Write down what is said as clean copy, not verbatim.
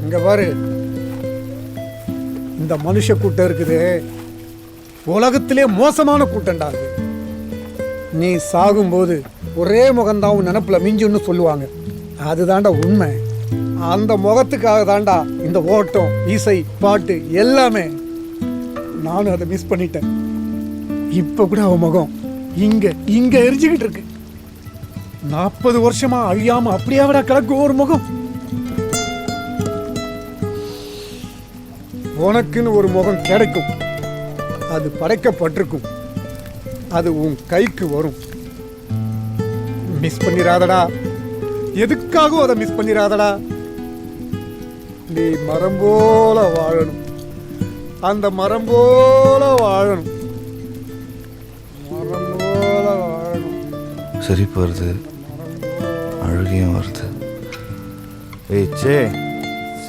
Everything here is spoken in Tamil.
இங்க பாரு, இந்த மனுஷ கூட்டம் இருக்குது, உலகத்திலே மோசமான கூட்டம்டா அது. நீ சாகும்போது ஒரே முகம்தான் உன் நினப்புல மிஞ்சுன்னு சொல்லுவாங்க. அதுதான்டா உண்மை. அந்த முகத்துக்காக தான்டா இந்த ஓட்டம், இசை, பாட்டு எல்லாமே. நானும் அதை மிஸ் பண்ணிட்டேன். இப்ப கூட அவன் முகம் இங்க இங்க எரிஞ்சுக்கிட்டு இருக்கு. 40 வருஷமா அழியாம அப்படியாவடா கிடக்கும் ஒரு முகம். உனக்குன்னு ஒரு முகம் கிடைக்கும், அது படைக்கப்பட்டிருக்கும், அது உன் கைக்கு வரும். மிஸ் பண்ணிராதடா, எதுக்காகவும் அதை மிஸ் பண்ணிராதடா. நீ மரம் போல வாழணும், அந்த மரம் போல வாழணும், மரம் போல வாழணும். சிரிப்பு வருது, அழுகையும் வருது. ஏய் சே,